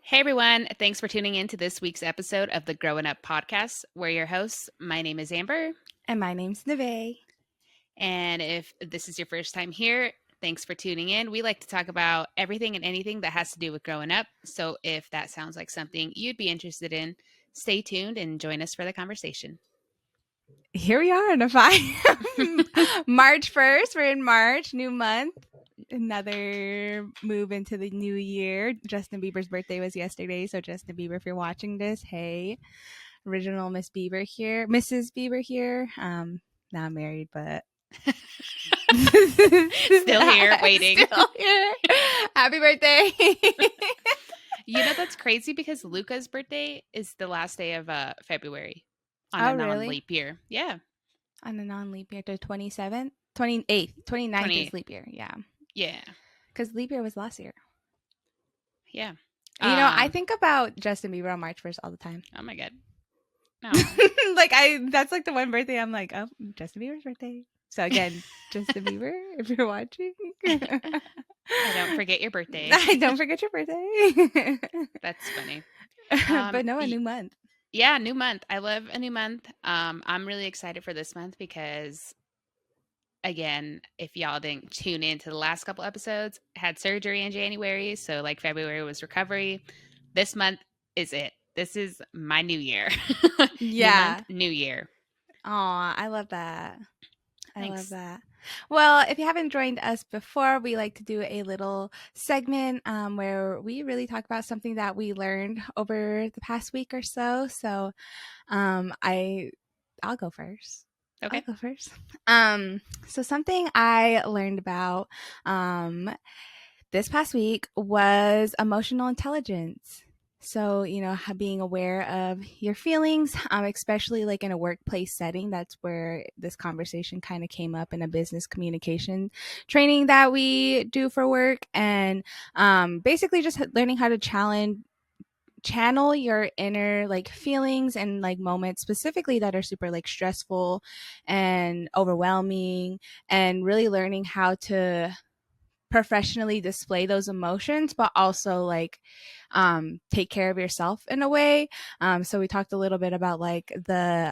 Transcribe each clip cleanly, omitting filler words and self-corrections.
Hey everyone, thanks for tuning in to this week's episode of the Growin Up Podcast. We're your hosts. My name is Amber. And my name's Nevaeh. And if this is your first time here, thanks for tuning in. We like to talk about everything and anything that has to do with growing up. So if that sounds like something you'd be interested in, stay tuned and join us for the conversation. Here we are, March 1st. We're in March, new month. Another move into the new year. Justin Bieber's birthday was yesterday. So Justin Bieber, if you're watching this, hey, original Miss Bieber here. Mrs. Bieber here. Not married, but Still here, waiting. Still here. Happy birthday. You know, that's crazy because Luca's birthday is the last day of February on a non-leap year. Yeah. On a non-leap year, the 27th, 28th, 29th is leap year. Yeah. Yeah. Because leap year was last year. Yeah. You know, I think about Justin Bieber on March 1st all the time. Oh my God. No. That's like the one birthday I'm like, oh, Justin Bieber's birthday. So again, Justin Bieber, if you're watching. I don't forget your birthday. I don't forget your birthday. That's funny. But no, a new month. Yeah, new month. I love a new month. I'm really excited for this month because, again, if y'all didn't tune into the last couple episodes, I had surgery in January. So like February was recovery. This month is it. This is my new year. Yeah. New month, new year. Aw, I love that. Thanks. I love that. Well, if you haven't joined us before, we like to do a little segment where we really talk about something that we learned over the past week or so. So I'll go first. Okay. I'll go first. So something I learned about this past week was emotional intelligence. So, you know, being aware of your feelings, especially like in a workplace setting, that's where this conversation kind of came up in a business communication training that we do for work. And basically just learning how to channel your inner like feelings and like moments specifically that are super like stressful and overwhelming, and really learning how to professionally display those emotions, but also like take care of yourself in a way. So we talked a little bit about like the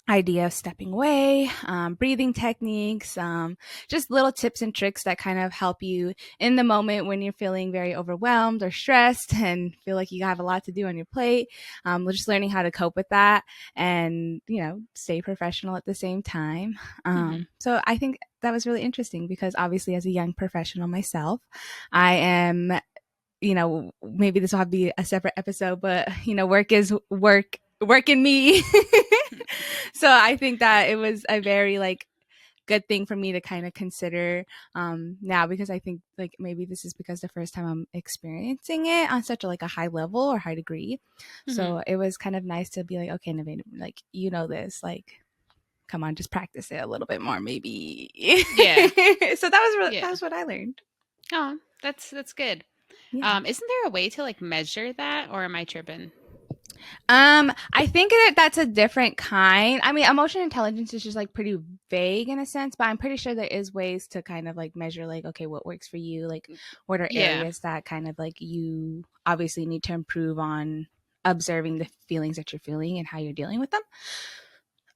idea of stepping away, breathing techniques, just little tips and tricks that kind of help you in the moment when you're feeling very overwhelmed or stressed and feel like you have a lot to do on your plate. Just learning how to cope with that and, you know, stay professional at the same time. So I think that was really interesting because obviously as a young professional myself, I am, you know, maybe this will have to be a separate episode, but, you know, work is work in me. So I think that it was a very like good thing for me to kind of consider now, because I think like maybe this is because the first time I'm experiencing it on such a like a high level or high degree. So it was kind of nice to be like, okay, Nevaeh, like, you know, this, like, come on, just practice it a little bit more, maybe. Yeah. So that was what I learned. Oh, that's good. Yeah. Isn't there a way to like measure that, or am I tripping? I think that that's a different kind. I mean, emotional intelligence is just like pretty vague in a sense, but I'm pretty sure there is ways to kind of like measure like, okay, what works for you? Like, what are areas that kind of like you obviously need to improve on observing the feelings that you're feeling and how you're dealing with them.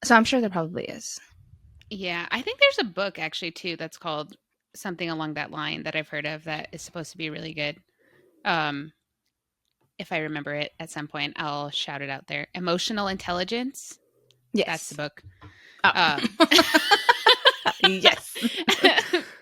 So I'm sure there probably is. Yeah, I think there's a book actually too that's called something along that line that I've heard of that is supposed to be really good. If I remember it at some point, I'll shout it out there. Emotional Intelligence. Yes. That's the book. Oh. Yes.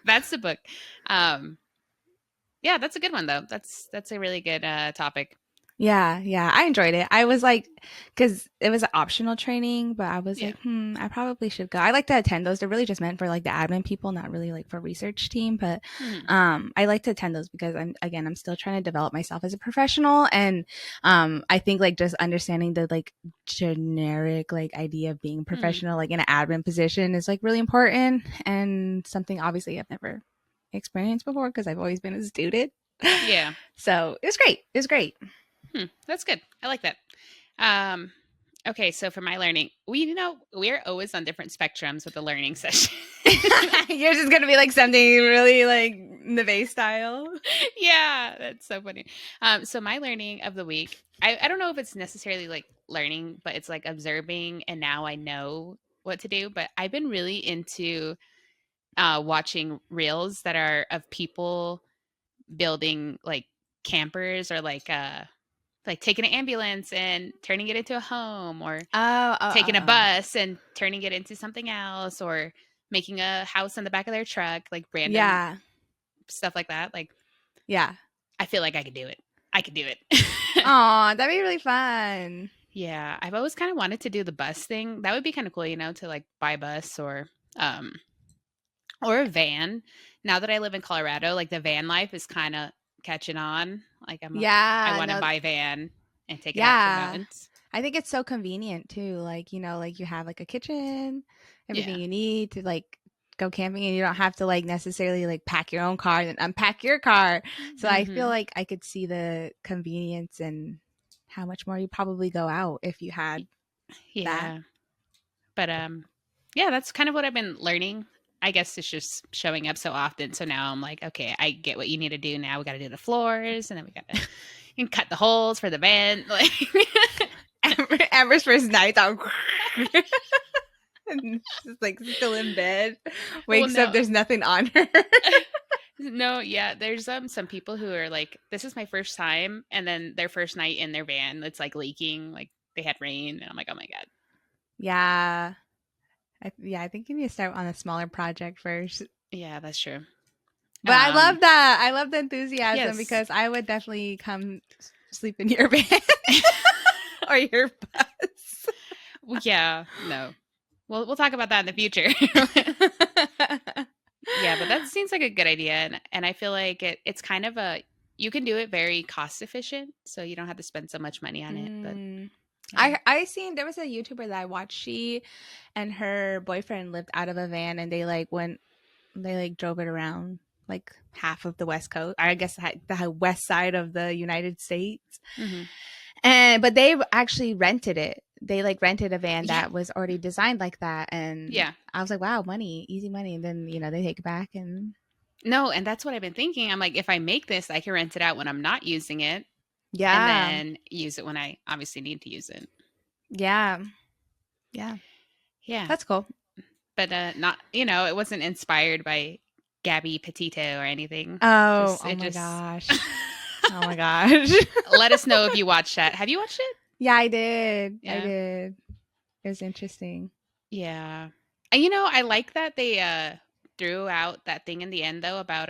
That's the book. Yeah, that's a good one though. That's a really good topic. Yeah, I enjoyed it. I was like, because it was an optional training, but I was like, I probably should go. I like to attend those. They're really just meant for like the admin people, not really like for research team. But I like to attend those because I'm still trying to develop myself as a professional, and I think like just understanding the like generic like idea of being professional, like in an admin position, is like really important, and something obviously I've never experienced before because I've always been a student. Yeah. So it was great. That's good. I like that. Okay, so for my learning, we're always on different spectrums with the learning session. Yours is gonna be like something really like Nevaeh style. Yeah, that's so funny. So my learning of the week, I don't know if it's necessarily like learning, but it's like observing, and now I know what to do. But I've been really into watching reels that are of people building like campers, or like taking an ambulance and turning it into a home, or taking a Oh. bus and turning it into something else, or making a house in the back of their truck, like random Yeah. stuff like that. Like, Yeah. I feel like I could do it. I could do it. Aw, that'd be really fun. Yeah, I've always kind of wanted to do the bus thing. That would be kind of cool, to like buy a bus, um or a van. Now that I live in Colorado, like the van life is kind of catching on. Like I Yeah, want to no, buy a van and take it out to the yeah. mountains. I think it's so convenient too. Like, like you have like a kitchen, everything Yeah. you need to like go camping, and you don't have to like necessarily like pack your own car and then unpack your car. So I feel Mhm. like I could see the convenience and how much more you probably go out if you had that. Yeah. But yeah, that's kind of what I've been learning. I guess it's just showing up so often. So now I'm like, okay, I get what you need to do now. We got to do the floors, and then we got to and cut the holes for the vent. Like, Amber's first night out. And she's like still in bed, well, wakes up, no, there's nothing on her. no, yeah. There's some people who are like, this is my first time, and then their first night in their van, it's like leaking, like they had rain, and I'm like, oh my god. Yeah. I think you need to start on a smaller project first. Yeah, that's true. But I Um, love that. I love the enthusiasm yes. because I would definitely come sleep in your van or your bus. Well, yeah, no. We'll talk about that in the future. Yeah, but that seems like a good idea, and I feel like it's kind of you can do it very cost efficient, so you don't have to spend so much money on it. But Mm. yeah, I seen there was a YouTuber that I watched. She and her boyfriend lived out of a van, and they like drove it around like half of the west coast. I guess the west side of the United States. hmm And but they actually rented it. They like rented a van yeah, that was already designed like that, and yeah. I was like, wow, money, easy money. And then they take it back, and No, and that's what I've been thinking. I'm like, if I make this, I can rent it out when I'm not using it, and yeah, then use it when I obviously need to use it. yeah, yeah, Yeah, that's cool. but not it wasn't inspired by Gabby Petito or anything. Oh, Just oh it my just gosh, oh my gosh. let us know if you watched that. Have you watched it? Yeah, I did. I Yeah. did. It was interesting. Yeah. And I like that they threw out that thing in the end though about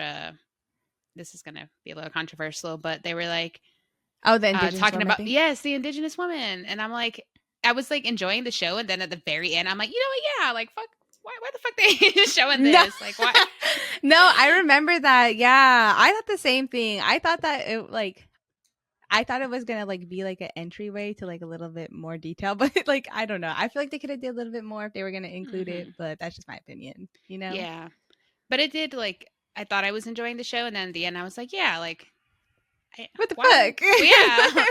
this is gonna be a little controversial, but they were like Oh, the Indigenous talking woman about thing. yes, the Indigenous woman. And I'm like I was like enjoying the show, and then at the very end I'm like, you know what, yeah, like fuck, why the fuck they showing No, this? Like why no, I remember that. Yeah, I thought the same thing. I thought it was gonna like be like an entryway to like a little bit more detail, but like I don't know. I feel like they could have did a little bit more if they were gonna include it, hmm but that's just my opinion. Yeah. But it did like I thought I was enjoying the show, and then at the end I was like, yeah, like What the why fuck? well, yeah.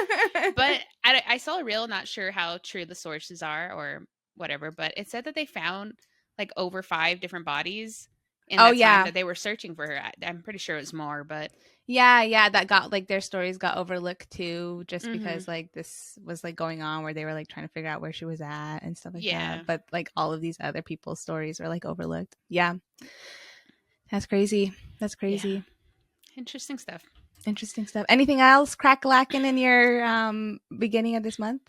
But I saw a reel, not sure how true the sources are or whatever, but it said that they found like over 5 different bodies in Oh that time yeah. that they were searching for her. I'm pretty sure it was more, but Yeah, that got like their stories got overlooked too, just hmm because like this was like going on where they were like trying to figure out where she was at and stuff like yeah, that. But like all of these other people's stories were like overlooked. Yeah. That's crazy. That's yeah, crazy. interesting stuff. Interesting stuff. Anything else crack lacking in your beginning of this month?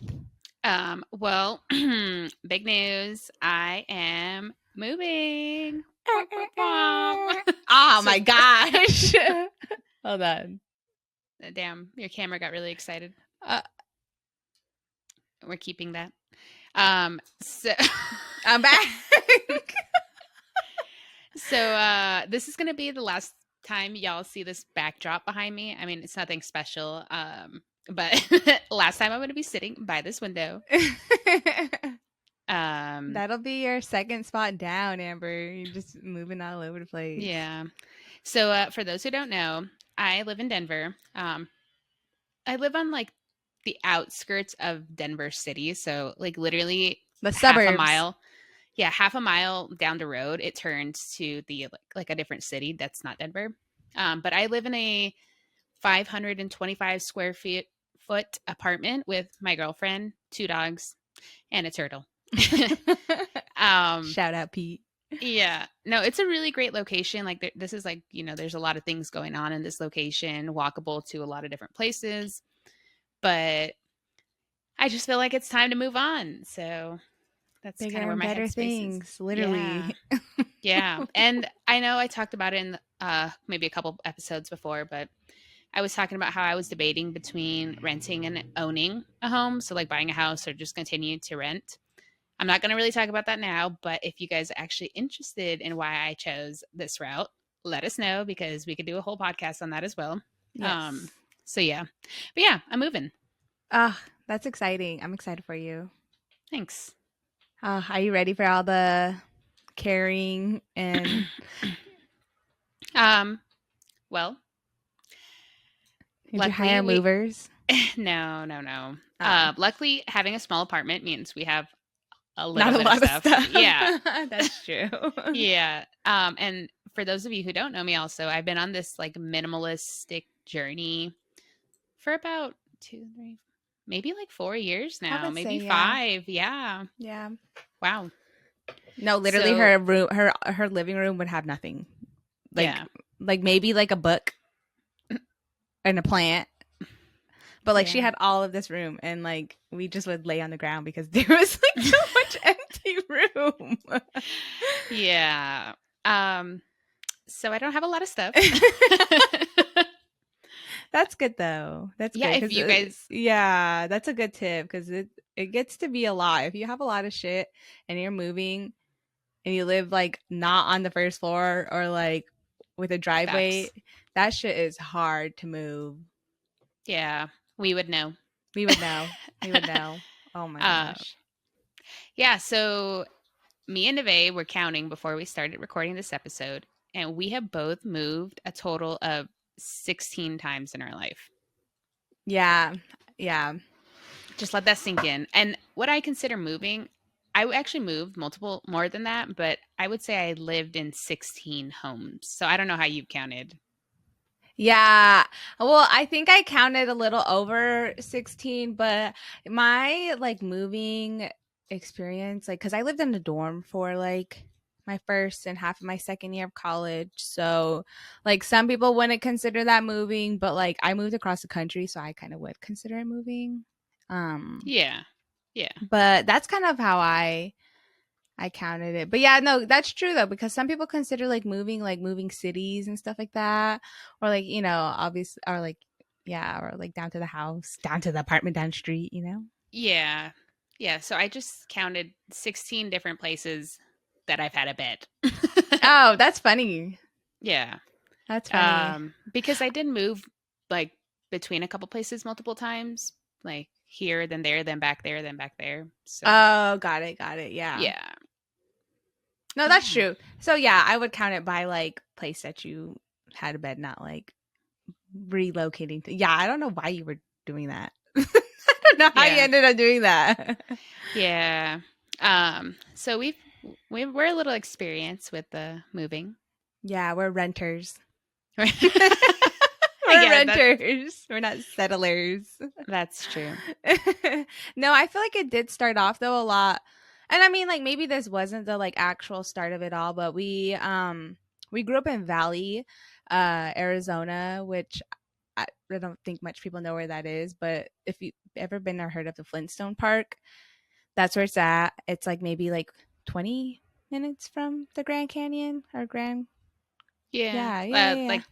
Well, big news. I am moving. Womp, womp, womp. Oh So, my gosh. Hold on. damn, your camera got really excited. Uh, We're keeping that. So I'm back. So this is gonna be the last time y'all see this backdrop behind me. I mean, it's nothing special. But last time I'm gonna be sitting by this window. That'll be your second spot down, Amber. You're just moving all over the place. Yeah. So for those who don't know, I live in Denver. I live on like the outskirts of Denver City. So like literally The half a suburbs. mile. Yeah, half a mile down the road, it turns to the like a different city that's not Denver. But I live in a 525 square foot apartment with my girlfriend, 2 dogs, and a turtle. Shout out, Pete. Yeah. No, it's a really great location. Like this is like, there's a lot of things going on in this location, walkable to a lot of different places. But I just feel like it's time to move on. So that's Bigger kind of where and my better headspace things, is. literally. Yeah. Yeah. And I know I talked about it in maybe a couple episodes before, but I was talking about how I was debating between renting and owning a home. So like buying a house or just continue to rent. I'm not going to really talk about that now, but if you guys are actually interested in why I chose this route, let us know because we could do a whole podcast on that as well. Yes. So yeah. But yeah, I'm moving. That's exciting. I'm excited for you. Thanks. Are you ready for all the carrying and Well, did you hire movers? No. Oh. Luckily, having a small apartment means we have a Not little a bit of lot of stuff. stuff. Yeah. That's true. Yeah. And for those of you who don't know me also, I've been on this like minimalistic journey for about 2, 3, maybe like 4 years now, maybe say, 5. Yeah. Yeah. Wow. No, literally So, her living room would have nothing. yeah. Like maybe like a book and a plant. But like she Yeah. had all of this room and like we just would lay on the ground because there was like so much empty room. Yeah. So I don't have a lot of stuff. That's good though. That's Yeah, good. if you guys Yeah, that's a good tip because it gets to be a lot. If you have a lot of shit and you're moving and you live like not on the first floor or like with a driveway, facts. that shit is hard to move. Yeah, we would know. We would know. We would know. Oh my gosh. Yeah, so me and Nevaeh were counting before we started recording this episode, and we have both moved a total of 16 times in our life. Yeah. Yeah. Just let that sink in. And what I consider moving, I actually moved more than that, but I would say I lived in 16 homes. So I don't know how you counted. Yeah. Well, I think I counted a little over 16, but my like moving experience, like, cause I lived in a dorm for like my first and half of my second year of college. So, like, some people wouldn't consider that moving, but like, I moved across the country, so I kind of would consider it moving. Yeah. But that's kind of how I counted it. But yeah, no, that's true though, because some people consider like moving cities and stuff like that. Or like, obviously or like yeah, or like down to the house, down to the apartment down the street, Yeah. Yeah. So I just counted 16 different places that I've had a bed. Oh, that's funny. Yeah. That's funny. Because I did move like between a couple places multiple times, like here, then there, then back there, then back there. So Oh, got it. Yeah. yeah. No, that's true. So yeah, I would count it by like place that you had a bed, not like relocating to. Yeah, I don't know why you were doing that. I don't know how you ended up doing that. Yeah. So we're a little experienced with the moving. Yeah, we're renters. We're Yeah, renters. We're not settlers. That's true. No, I feel like it did start off though a lot. And I mean, like, maybe this wasn't the like actual start of it all, but we grew up in Valley, Arizona, which I don't think much people know where that is, but if you've ever been or heard of the Flintstone Park, that's where it's at. It's like maybe like 20 minutes from the Grand Canyon or Grand. Yeah. Like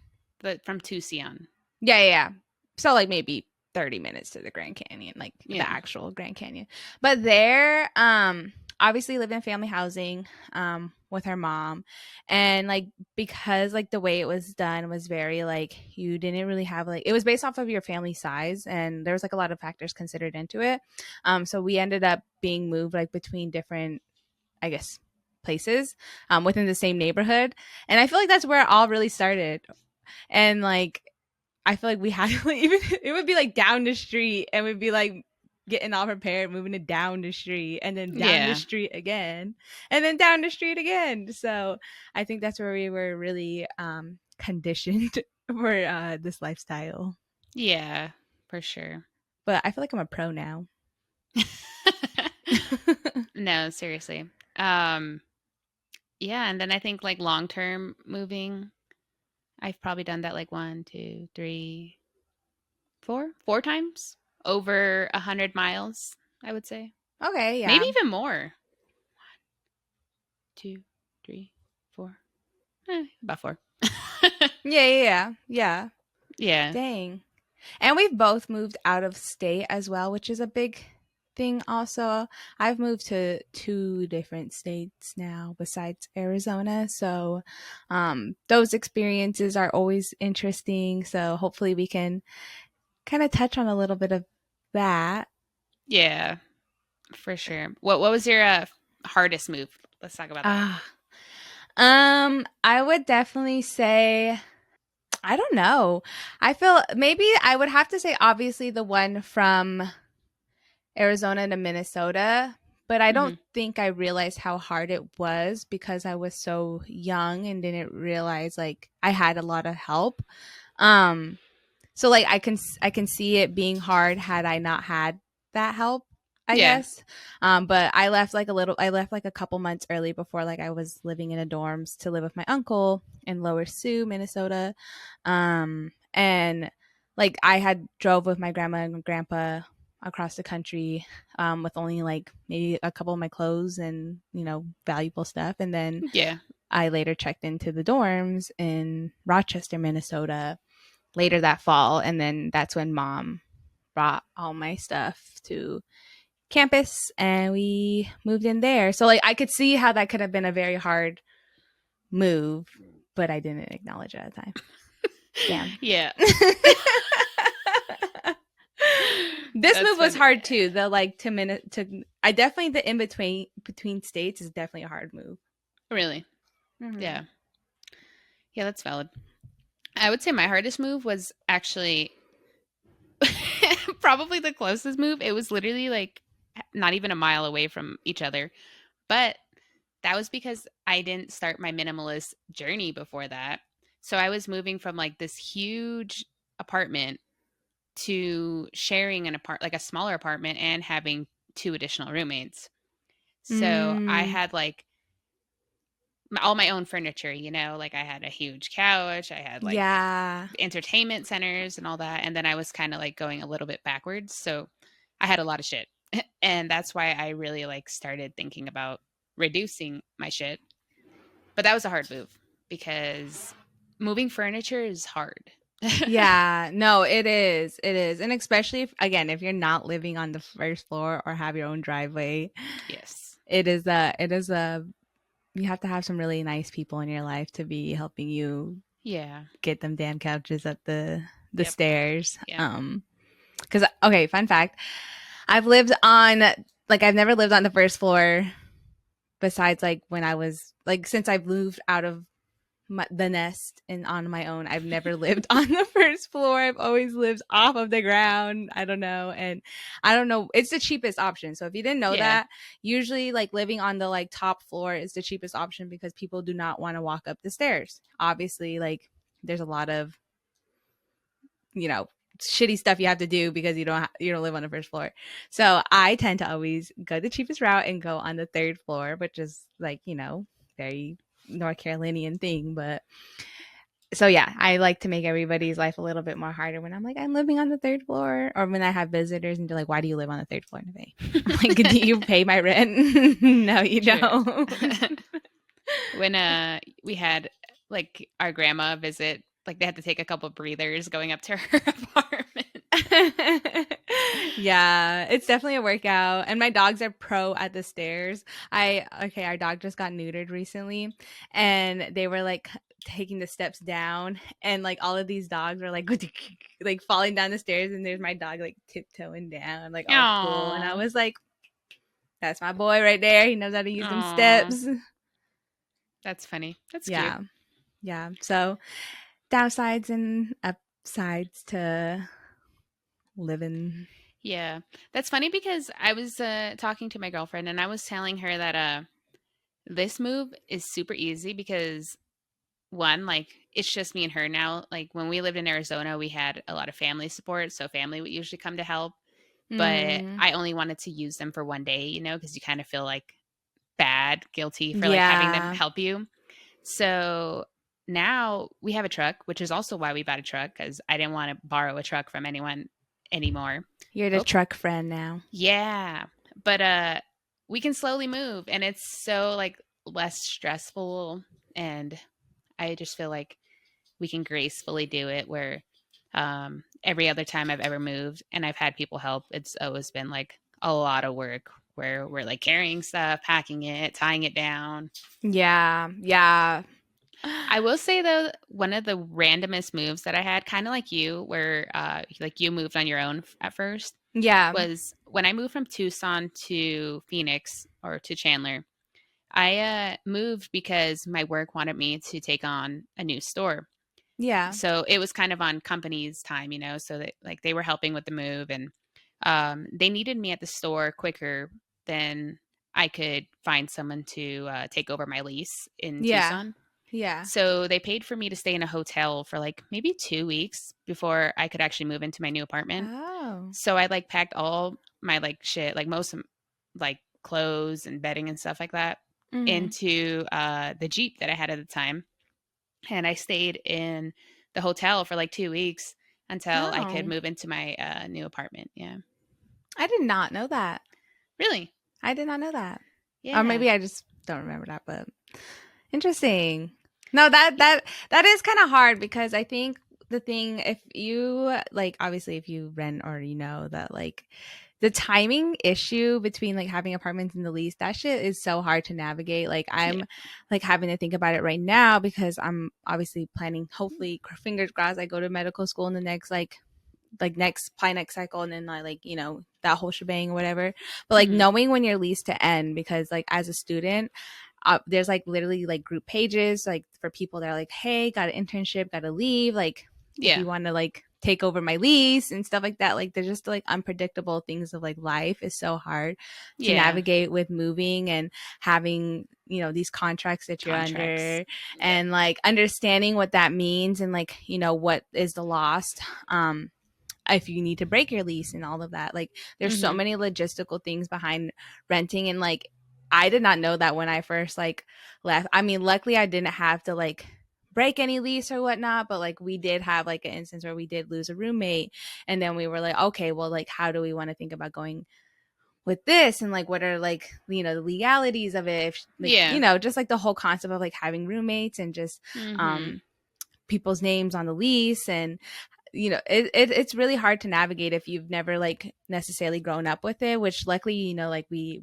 from Tucson. Yeah. So like maybe 30 minutes to the Grand Canyon, like the actual Grand Canyon. But there, obviously lived in family housing with her mom. And like because like the way it was done was very like you didn't really have like it was based off of your family size and there was like a lot of factors considered into it. So we ended up being moved like between different, I guess, places within the same neighborhood. And I feel like that's where it all really started. And like I feel like we had like, even it would be like down the street, and we'd be like getting all prepared, moving it down the street, and then down the Yeah. street again, and then down the street again. So I think that's where we were really conditioned for this lifestyle. Yeah, for sure. But I feel like I'm a pro now. No, seriously. Yeah, and then I think like long term moving, I've probably done that like 4 times over 100 miles, I would say. Okay, Maybe yeah. even more. 2, 3, 4. About 4. Yeah. Yeah. Dang. And we've both moved out of state as well, which is a big thing also. I've moved to 2 different states now besides Arizona. So those experiences are always interesting. So hopefully we can kind of touch on a little bit of that. Yeah, for sure. What was your hardest move? Let's talk about that. I would definitely say I don't know. I feel maybe I would have to say obviously the one from Arizona to Minnesota, but I don't Mhm. think I realized how hard it was because I was so young and didn't realize like I had a lot of help. Um so like I can see it being hard had I not had that help, I Yeah. guess. But I left like a couple months early before like I was living in a dorms to live with my uncle in Lower Sioux, Minnesota. And like I had drove with my grandma and grandpa across the country with only like maybe a couple of my clothes and, you know, valuable stuff. And then Yeah. I later checked into the dorms in Rochester, Minnesota later that fall. And then that's when mom brought all my stuff to campus and we moved in there. So like I could see how that could have been a very hard move, but I didn't acknowledge it at the time. Damn. Yeah. This That's move was funny. hard too. The like to I definitely the in between states is definitely a hard move. Really? Mm-hmm. Yeah. Yeah, that's valid. I would say my hardest move was actually probably the closest move. It was literally like not even a mile away from each other. But that was because I didn't start my minimalist journey before that. So I was moving from like this huge apartment to sharing like a smaller apartment and having 2 additional roommates. So I Mm, had like all my own furniture, you know, like I had a huge couch, I had like yeah. entertainment centers and all that. And then I was kind of like going a little bit backwards. So I had a lot of shit. And that's why I really like started thinking about reducing my shit. But that was a hard move because moving furniture is hard. Yeah, no, it is. It is. And especially if, again, if you're not living on the first floor or have your own driveway, Yes. it is a you have to have some really nice people in your life to be helping you Yeah. get them damn couches up the Yep. stairs. Yep. Cuz okay, fun fact. I've lived on like I've never lived on the first floor besides like when I was like since I've moved out of the nest and on my own. I've never lived on the first floor. I've always lived off of the ground. I don't know. And I don't know. It's the cheapest option. So if you didn't know Yeah. that, usually like living on the like top floor is the cheapest option because people do not want to walk up the stairs. Obviously, like there's a lot of, you know, shitty stuff you have to do because you don't live on the first floor. So I tend to always go the cheapest route and go on the third floor, which is like, you know, very North Carolinian thing, but so yeah, I like to make everybody's life a little bit more harder when I'm like, I'm living on the third floor, or when I have visitors and they're like, why do you live on the third floor, Nevaeh? I'm like, do you pay my rent? No, you True. don't. When we had like our grandma visit, like they had to take a couple breathers going up to her apartment. Yeah, it's definitely a workout. And my dogs are pro at the stairs. Our dog just got neutered recently and they were like taking the steps down and like all of these dogs were like like falling down the stairs and there's my dog like tiptoeing down, like all cool. And I Aw. was like, that's my boy right there. He knows how to use them Aw. steps. That's funny. That's cute. Yeah. Yeah. So downsides and sides to living. Yeah. That's funny because I was talking to my girlfriend and I was telling her that this move is super easy because one, like it's just me and her now. Like when we lived in Arizona, we had a lot of family support, so family would usually come to help. But Mm, I only wanted to use them for one day, you know, because you kind of feel like bad, guilty for like having them yeah. help you. So now we have a truck, which is also why we bought a truck because I didn't want to borrow a truck from anyone anymore. You're the Oh, truck friend now. yeah. But we can slowly move and it's so like less stressful and I just feel like we can gracefully do it where every other time I've ever moved and I've had people help, it's always been like a lot of work where we're like carrying stuff, packing it, tying it down. Yeah. Yeah. I will say though, one of the randomest moves that I had, kind of like you, where like you moved on your own at first, Yeah. was when I moved from Tucson to Phoenix or to Chandler. I moved because my work wanted me to take on a new store. Yeah. So it was kind of on company's time, you know, so that like they were helping with the move and they needed me at the store quicker than I could find someone to take over my lease in Yeah. Tucson. Yeah. So they paid for me to stay in a hotel for like maybe 2 weeks before I could actually move into my new apartment. Oh. So I like packed all my like shit, like most of like clothes and bedding and stuff like that Mm-hmm. into the Jeep that I had at the time. And I stayed in the hotel for like 2 weeks until I could Oh. move into my new apartment. Yeah. I did not know that. Really? I did not know that. Or Yeah. maybe I just don't remember that, but interesting. No, that is kind of hard because I think the thing, if you like, obviously if you rent or you know that like the timing issue between like having apartments and the lease, that shit is so hard to navigate. Like Yeah. I'm like having to think about it right now because I'm obviously planning, hopefully fingers crossed, I go to medical school in the next next cycle, and then I like, you know, that whole shebang or whatever. But like Hmm. knowing when your lease to end, because like as a student, there's like literally like group pages like for people that are like, hey, got an internship, got to leave, like if Yeah. you want to like take over my lease and stuff like that. Like there's just like unpredictable things of like life is so hard to Yeah. navigate with moving and having, you know, these contracts that you're Contracts. under Yep. and like understanding what that means and like, you know, what is the lost if you need to break your lease and all of that. Like there's so Hmm. many logistical things behind renting, and like I did not know that when I first like left. I mean, luckily I didn't have to like break any lease or whatnot, but like we did have like an instance where we did lose a roommate, and then we were like, okay, well, like how do we want to think about going with this, and like what are like, you know, the legalities of it, if like, you Yeah. know, just like the whole concept of like having roommates and just Hmm. people's names on the lease. And you know, it's really hard to navigate if you've never like necessarily grown up with it, which luckily, you know, like we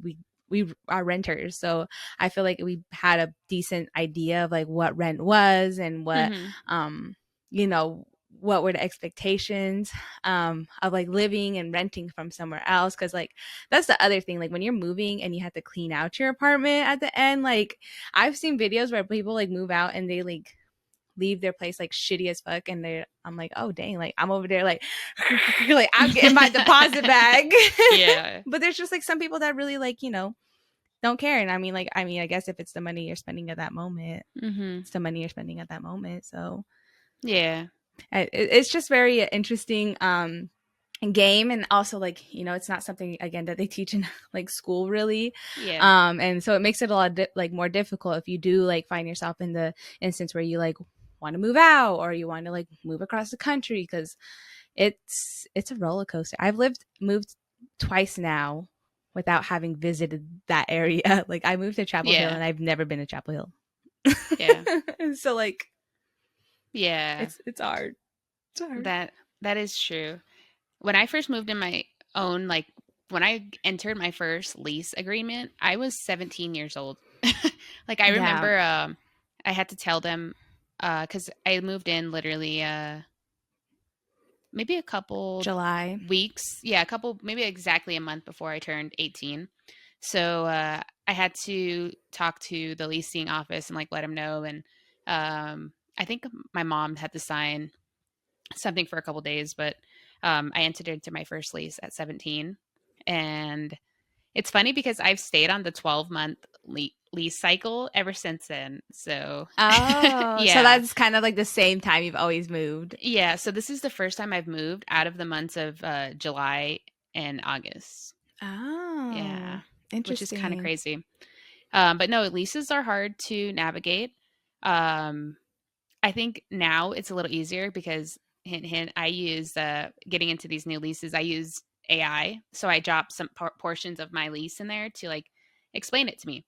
are renters, so I feel like we had a decent idea of like what rent was and what Hmm. you know, what were the expectations of like living and renting from somewhere else, because like that's the other thing, like when you're moving and you have to clean out your apartment at the end, like I've seen videos where people like move out and they like leave their place like shitty as fuck, and they, I'm like, oh dang, like I'm over there like like I'm getting my deposit bag. Yeah. But there's just like some people that really like, you know, don't care. And I mean, like, I mean, I guess if it's the money you're spending at that moment, Hmm. it's the money you're spending at that moment. So Yeah. it's just very interesting game. And also like, you know, it's not something again that they teach in like school really, Yeah. and so it makes it a lot like more difficult if you do like find yourself in the instance where you like want to move out or you want to like move across the country, because it's a roller coaster. I've moved twice now without having visited that area. Like I moved to Chapel Hill Yeah. and I've never been to Chapel Yeah. Hill. So like Yeah. it's hard. It's hard. That is true. When I first moved in my own, like when I entered my first lease agreement, I was 17 years old. Like I Yeah. remember I had to tell them cuz I moved in literally maybe a couple July. weeks. Yeah, a couple maybe exactly a month before I turned 18. So I had to talk to the leasing office and like let them know and I think my mom had to sign something for a couple days, but I entered into my first lease at 17. And it's funny because I've stayed on the 12-month lease cycle ever since then. So, Oh, so yeah. that's kind of like the same time you've always moved. Yeah. So, this is the first time I've moved out of the months of July and August. Oh, Yeah. Which is kind of interesting. crazy. But no, leases are hard to navigate. Um, I think now it's a little easier because hint hint I use getting into these new leases, I use AI. So I drop some portions of my lease in there to like explain it to me.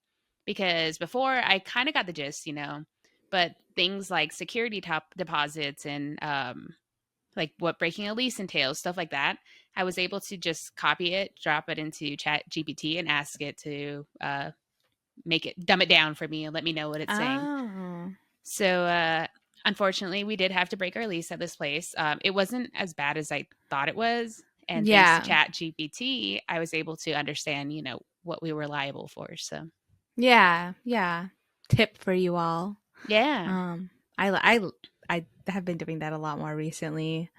Because before I kind of got the gist, but things like security top deposits and like what breaking a lease entails, stuff like that, I was able to just copy it, drop it into Chat GPT, and ask it to make it dumb it down for me and let me know what it's saying. Oh, So, unfortunately, we did have to break our lease at this place. It wasn't as bad as I thought it was. And thanks to yeah, Chat GPT, I was able to understand, what we were liable for. So, yeah, yeah. Tip for you all. yeah. Um, I have been doing that a lot more recently,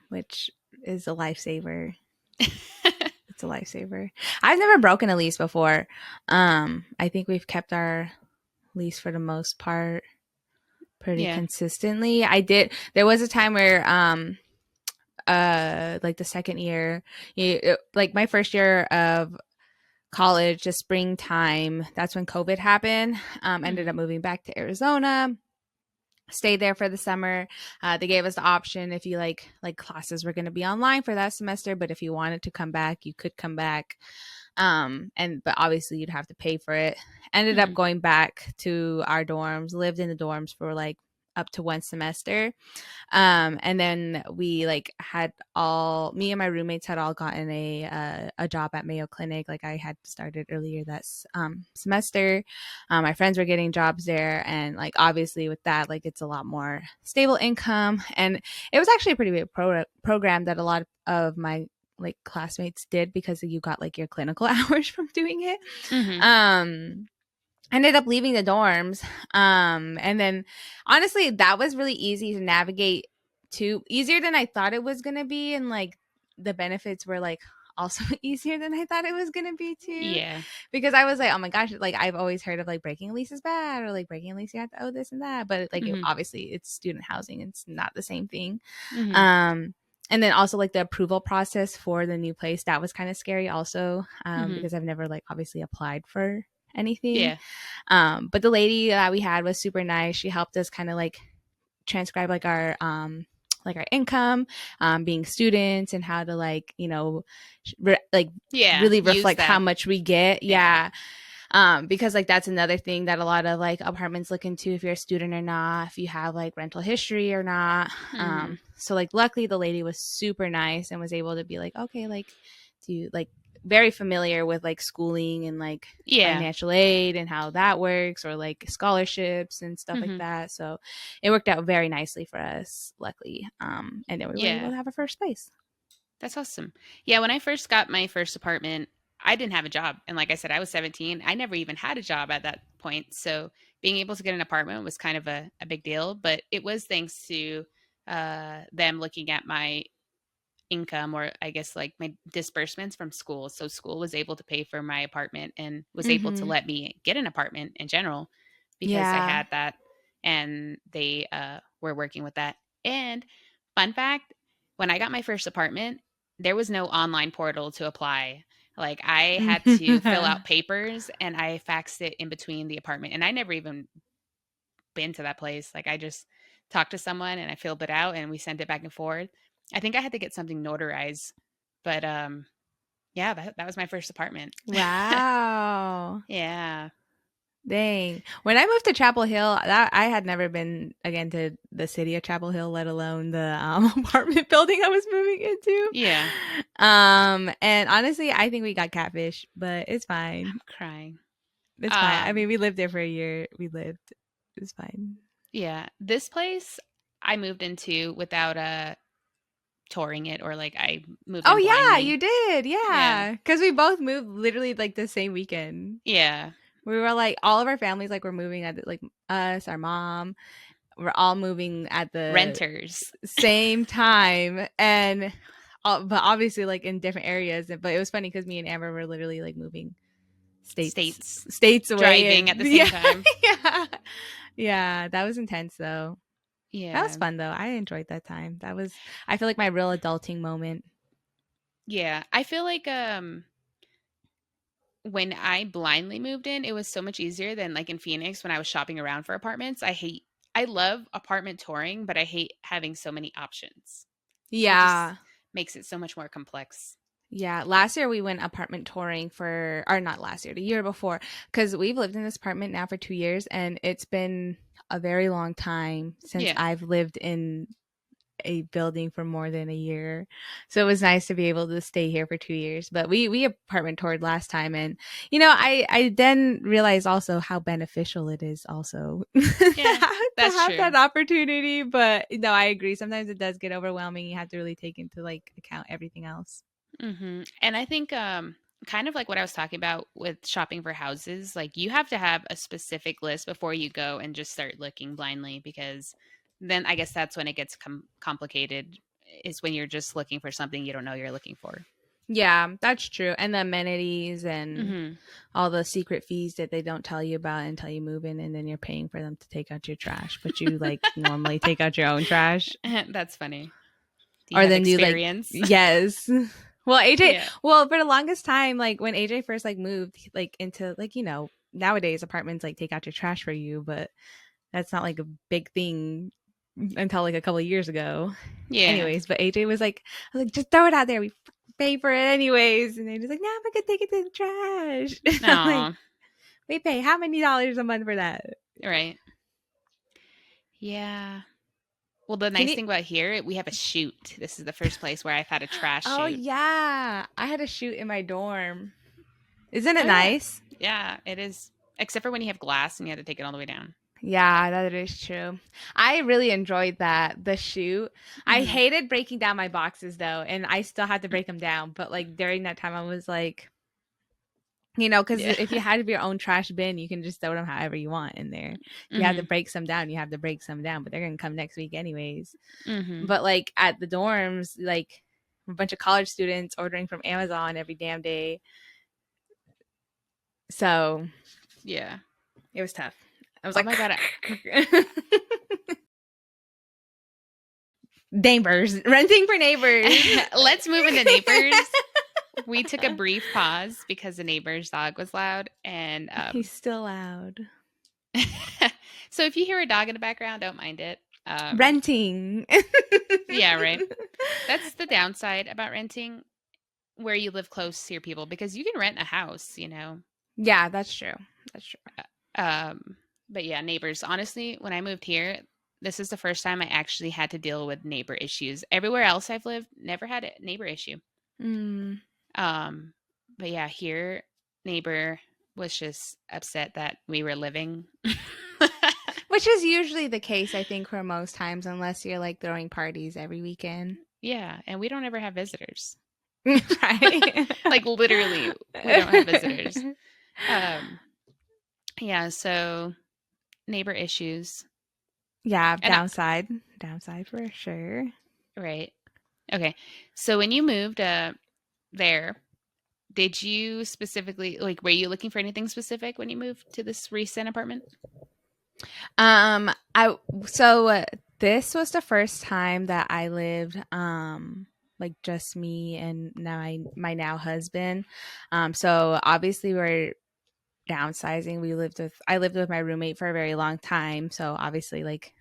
which is a lifesaver. It's a lifesaver. I've never broken a lease before. I think we've kept our lease for the most part pretty Yeah. consistently. There was a time where like the second year, like my first year of college, the springtime, that's when COVID happened. Ended up Hmm. moving back to Arizona, stayed there for the summer. They gave us the option if you like classes were going to be online for that semester, but if you wanted to come back, you could come back. And but obviously you'd have to pay for it. Ended up Hmm. going back to our dorms, lived in the dorms for like up to one semester. And then we like had all me and my roommates had all gotten a job at Mayo Clinic. Like I had started earlier that semester. My friends were getting jobs there, and like obviously with that, like it's a lot more stable income. And it was actually a pretty big program that a lot of my like classmates did because you got like your clinical hours from doing it. Hmm. Um, ended up leaving the dorms. And then honestly, that was really easy to navigate too, easier than I thought it was going to be. And like the benefits were like also easier than I thought it was going to be too. Yeah. Because I was like, oh my gosh, like I've always heard of like breaking a lease is bad or like breaking a lease, you have to owe this and that. But like Hmm. obviously it's student housing. It's not the same thing. Hmm. Um, and then also like the approval process for the new place, that was kind of scary also, Hmm. because I've never like obviously applied for anything. Yeah. But the lady that we had was super nice. She helped us kind of like transcribe like our income, being students, and how to like like Yeah. really Use reflect how that. much we get. Yeah. Yeah. Because like that's another thing that a lot of like apartments look into, if you're a student or not, if you have like rental history or not. Hmm. So like luckily the lady was super nice and was able to be like, okay, like do you like very familiar with like schooling and like Yeah. financial aid and how that works, or like scholarships and stuff like Hmm. that. So it worked out very nicely for us, luckily. And then we were able Yeah. to have our first space. That's awesome. Yeah, when I first got my first apartment, I didn't have a job. And like I said, I was 17. I never even had a job at that point. So being able to get an apartment was kind of a big deal. But it was thanks to them looking at my income, or I guess like my disbursements from school. So school was able to pay for my apartment and was able to Mm-hmm. let me get an apartment in general because I Yeah. had that, and they were working with that. And fun fact, when I got my first apartment, there was no online portal to apply. Like I had to fill out papers and I faxed it in between the apartment. And I never even been to that place. Like I just talked to someone and I filled it out and we sent it back and forth. I think I had to get something notarized, but yeah, that was my first apartment. Wow. Yeah. Dang. When I moved to Chapel Hill, that I had never been again to the city of Chapel Hill, let alone the apartment building I was moving into. Yeah. And honestly, I think we got catfish, but it's fine. I'm crying. It's fine. I mean, Um we lived there for a year. We lived. It's fine. yeah, this place I moved into without touring it, or like I moved Oh in yeah, blindly. you did. Yeah. Yeah, because we both moved literally like the same weekend. Yeah. We were like all of our families like were moving at like us, our mom, we're all moving at the Renters. same time, and but obviously like in different areas. But it was funny because me and Amber were literally like moving states away, driving and, at the same time. Yeah, that was intense though. That was Yeah. fun though. I enjoyed that time. That was, I feel like, my real adulting moment. Yeah. I feel like when I blindly moved in, it was so much easier than like in Phoenix when I was shopping around for apartments. I love apartment touring, but I hate having so many options. It just Yeah. makes it so much more complex. Yeah, last year we went apartment touring for, or not last year, the year before, because we've lived in this apartment now for 2 years, and it's been a very long time since Yeah. I've lived in a building for more than a year. So it was nice to be able to stay here for 2 years. But we apartment toured last time, and I then realized also how beneficial it is also Yeah, to that's have true. that opportunity. But no, I agree. Sometimes it does get overwhelming. You have to really take into like account everything else. And I think kind of like what I was talking about with shopping for houses, like you have to have a specific list before you go and just start looking blindly, because then I guess that's when it gets complicated, is when you're just looking for something you don't know you're looking for. Yeah, that's true. And the amenities and Mm-hmm. all the secret fees that they don't tell you about until you move in, and then you're paying for them to take out your trash, but you like normally take out your own trash. That's funny. Do you Or have then you like, experience? yes. Well, AJ, Yeah. well, for the longest time, like when AJ first like moved like into like, nowadays apartments like take out your trash for you, but that's not like a big thing until like a couple of years ago. Yeah. Anyways, but AJ was like, I was like, just throw it out there. We pay for it anyways. And AJ's like, no, I'm gonna take it to the trash. I'm like, No. we pay how many dollars a month for that? Right. Yeah. Well, the Can nice you? thing about here, we have a chute. This is the first place where I've had a trash Oh chute. yeah, I had a shoot in my dorm. Isn't it Oh yeah. nice? Yeah, it is. Except for when you have glass and you have to take it all the way down. Yeah, that is true. I really enjoyed that, the shoot. I Mm-hmm. hated breaking down my boxes though, and I still had to break them down. But like during that time, I was like, because Yeah. if you had your own trash bin, you can just throw them however you want in there. If you have to Mm-hmm. break some down, you have to break some down, but they're gonna come next week anyways. Mm-hmm. But like at the dorms, like a bunch of college students ordering from Amazon every damn day. So Yeah. it was tough. I was Oh like, my God. neighbors, renting for neighbors. Let's move into neighbors. We took a brief pause because the neighbor's dog was loud. And He's still loud. so if you hear a dog in the background, don't mind it. Renting. Yeah, right. That's the downside about renting, where you live close to your people, because you can rent a house, Yeah, that's true. That's true. But yeah, neighbors. Honestly, when I moved here, this is the first time I actually had to deal with neighbor issues. Everywhere else I've lived, never had a neighbor issue. Mm. But yeah, here, neighbor was just upset that we were living. Which is usually the case, I think, for most times, unless you're like throwing parties every weekend. Yeah, and we don't ever have visitors. Right? Like literally, we don't have visitors. Yeah, so neighbor issues. Yeah, And downside for sure. right. Okay. So when you moved there, did you specifically, like, were you looking for anything specific when you moved to this recent apartment? I so this was the first time that I lived like just me and my now husband. So obviously we're downsizing. I lived with my roommate for a very long time, so obviously like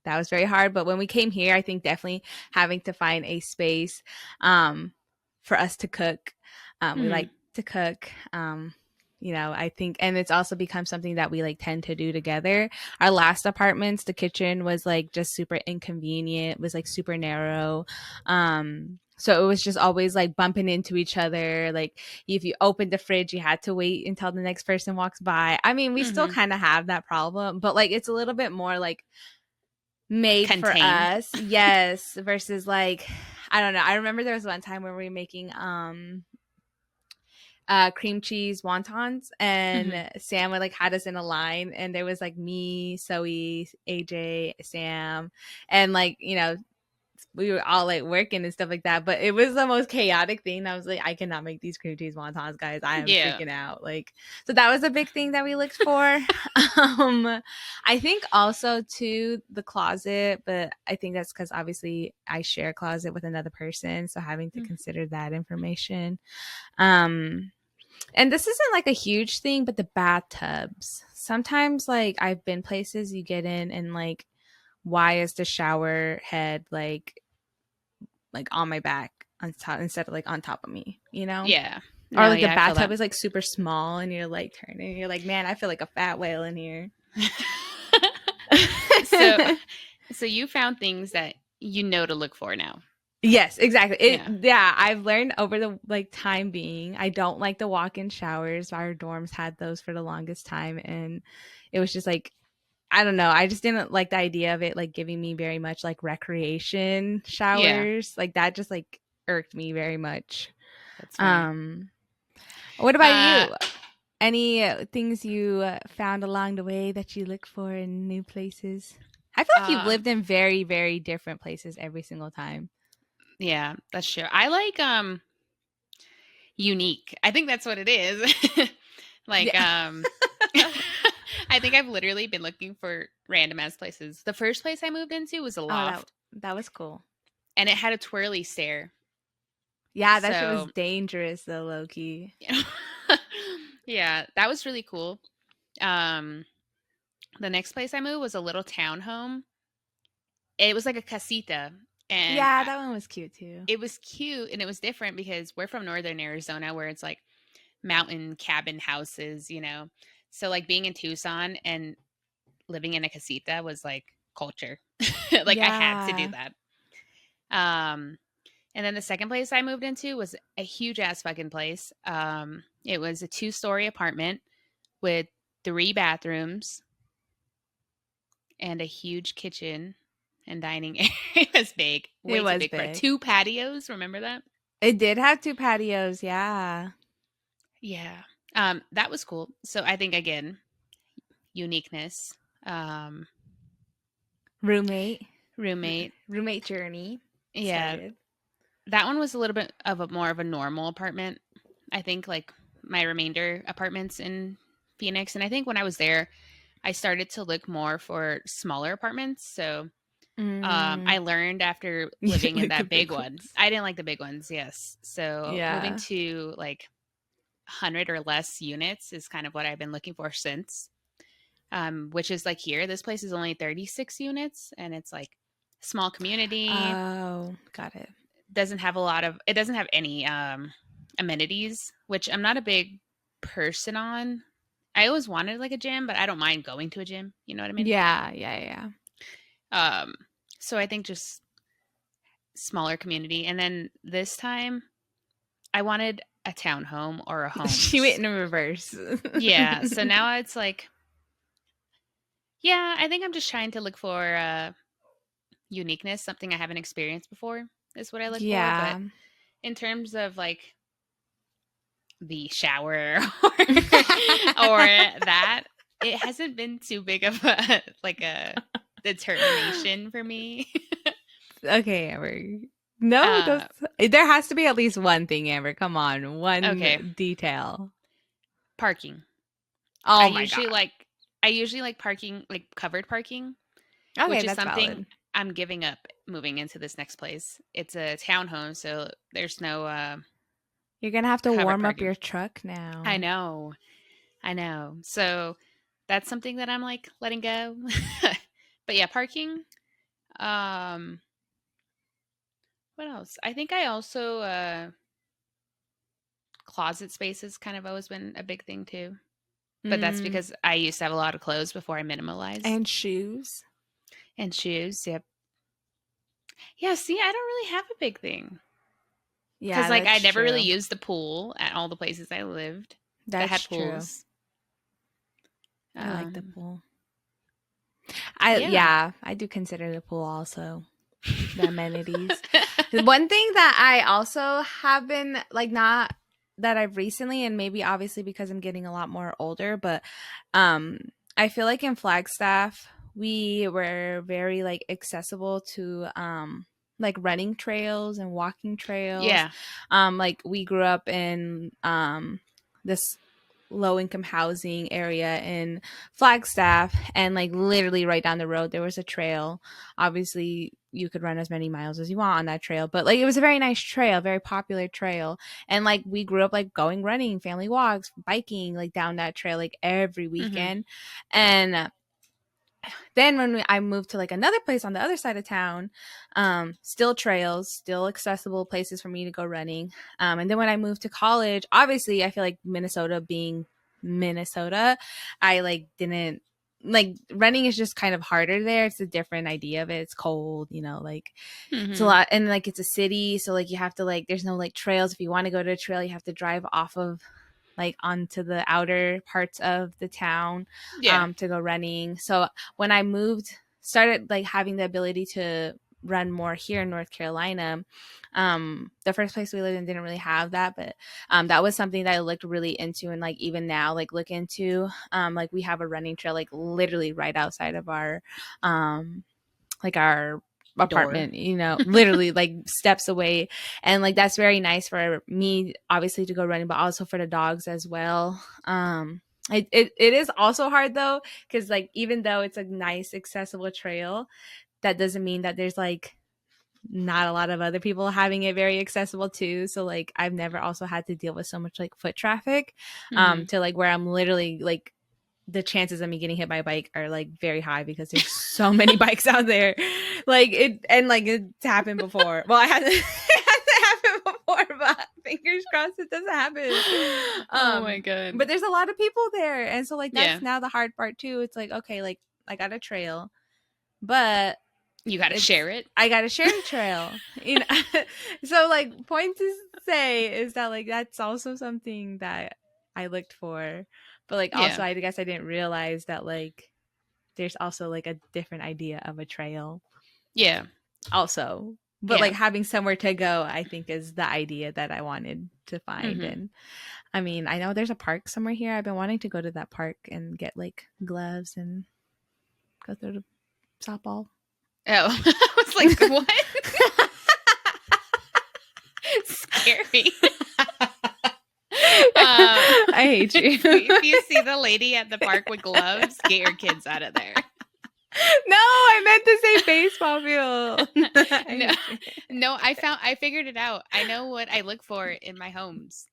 that was very hard. But when we came here, I think definitely having to find a space for us to cook. We like to cook. I think, and it's also become something that we like tend to do together. Our last apartments, the kitchen was like just super inconvenient. It was like super narrow. So it was just always like bumping into each other. Like if you opened the fridge, you had to wait until the next person walks by. I mean, we still kind of have that problem, but like it's a little bit more like made for Contained. us. Yes. Versus like, I don't know. I remember there was one time where we were making cream cheese wontons, and Sam would like had us in a line, and there was like me, Zoe, AJ, Sam, and like, you know, we were all like working and stuff like that. But it was the most chaotic thing. I was like, I cannot make these cream cheese wontons, guys. I am freaking out. Like, so that was a big thing that we looked for. I think also too the closet, but I think that's because obviously I share a closet with another person, so having to consider that information. And this isn't like a huge thing, but the bathtubs. Sometimes like I've been places you get in and like, why is the shower head like on my back on top instead of like on top of me, you know? Yeah. Or like the bathtub is like super small and you're like turning, you're like, man, I feel like a fat whale in here. So you found things that you know to look for now. Yes, exactly. Yeah, I've learned over the like time being, I don't like the walk-in showers. Our dorms had those for the longest time, and it was just like, I don't know. I just didn't like the idea of it like giving me very much like recreation showers. Like that just like irked me very much. That's funny. What about you? Any things you found along the way that you look for in new places? I feel like you've lived in very, very different places every single time. Yeah, that's true. I like unique. I think that's what it is. Like I think I've literally been looking for random ass places. The first place I moved into was a loft. That was cool. And it had a twirly stair. Yeah, that shit was dangerous though, low-key. Yeah, that was really cool. The next place I moved was a little townhome. It was like a casita. And yeah, that one was cute too. It was cute and it was different because we're from northern Arizona where it's like mountain cabin houses, you know. So like being in Tucson and living in a casita was like culture. Like I had to do that. And then the second place I moved into was a huge ass fucking place. It was a 2-story apartment with 3 bathrooms and a huge kitchen and dining area. It was big. Way too big for 2 patios. Remember that? It did have 2 patios. Yeah. Yeah. That was cool. So I think again, uniqueness. Roommate journey. Yeah. Started. That one was a little bit of more of a normal apartment. I think like my remainder apartments in Phoenix. And I think when I was there, I started to look more for smaller apartments. So I learned after living in that big one. I didn't like the big ones. Yes. So moving to like 100 or less units is kind of what I've been looking for since. Which is like here, this place is only 36 units and it's like small community. Oh, got it. It doesn't have any amenities, which I'm not a big person on. I always wanted like a gym, but I don't mind going to a gym. You know what I mean? Yeah. So I think just smaller community. And then this time I wanted a townhome or a home. She went in reverse. Yeah. So now it's like, yeah, I think I'm just trying to look for uniqueness, something I haven't experienced before is what I look for. But in terms of like the shower or that, it hasn't been too big of a determination for me. Okay, Amber. No, there has to be at least one thing, Amber. Come on, one detail. Parking. Oh my god. I usually like parking, like covered parking, which is something valid. I'm giving up moving into this next place. It's a townhome, so there's no. You're gonna have to warm up your truck now. I know. So that's something that I'm like letting go. But yeah, parking. What else? I think I also closet space has kind of always been a big thing too. But that's because I used to have a lot of clothes before I minimalized. And shoes. Yep. Yeah, see, I don't really have a big thing. Yeah, because like I never really used the pool at all the places I lived that had pools. I like the pool. I do consider the pool also the amenities. One thing that I also have been like not that I've recently, and maybe obviously because I'm getting a lot more older, but I feel like in Flagstaff we were very like accessible to like running trails and walking trails. Yeah. Like we grew up in this low income housing area in Flagstaff, and like literally right down the road there was a trail. Obviously you could run as many miles as you want on that trail, but like it was a very nice trail, very popular trail. And like we grew up like going running, family walks, biking like down that trail like every Mm-hmm. weekend. And then when I moved to like another place on the other side of town, still trails, still accessible places for me to go running. And then when I moved to college, obviously I feel like Minnesota being Minnesota, I like didn't like running is just kind of harder there. It's a different idea of it. It's cold, you know, like it's a Mm-hmm. lot, and like it's a city, so like you have to like there's no like trails. If you want to go to a trail, you have to drive off of like onto the outer parts of the town Yeah. to go running. So when I moved, started like having the ability to run more here in North Carolina. The first place we lived in didn't really have that, but that was something that I looked really into, and like even now like look into. Like we have a running trail like literally right outside of our like our Door. apartment, you know, literally like steps away. And like that's very nice for me obviously to go running, but also for the dogs as well. It is also hard though, because like even though it's a nice accessible trail, that doesn't mean that there's like not a lot of other people having it very accessible too. So like I've never also had to deal with so much like foot traffic Mm-hmm. to like where I'm literally like the chances of me getting hit by a bike are like very high because there's so many bikes out there. Like it, and like it's happened before. Well, I had it hasn't happened before, but fingers crossed it doesn't happen. Oh my god. But there's a lot of people there, and so like Yeah. that's now the hard part too. It's like okay, like I got a trail, but You got to it's share it. I gotta share the trail. You know, so like point to say is that like that's also something that I looked for, but like Yeah. also I guess I didn't realize that like there's also like a different idea of a trail Yeah. also. But Yeah. like having somewhere to go, I think is the idea that I wanted to find. Mm-hmm. And I mean, I know there's a park somewhere here. I've been wanting to go to that park and get like gloves and go through the softball. Oh, I was like, what? Scary. I hate you. If you see the lady at the park with gloves, get your kids out of there. No, I meant to say baseball field. No, I figured it out. I know what I look for in my homes.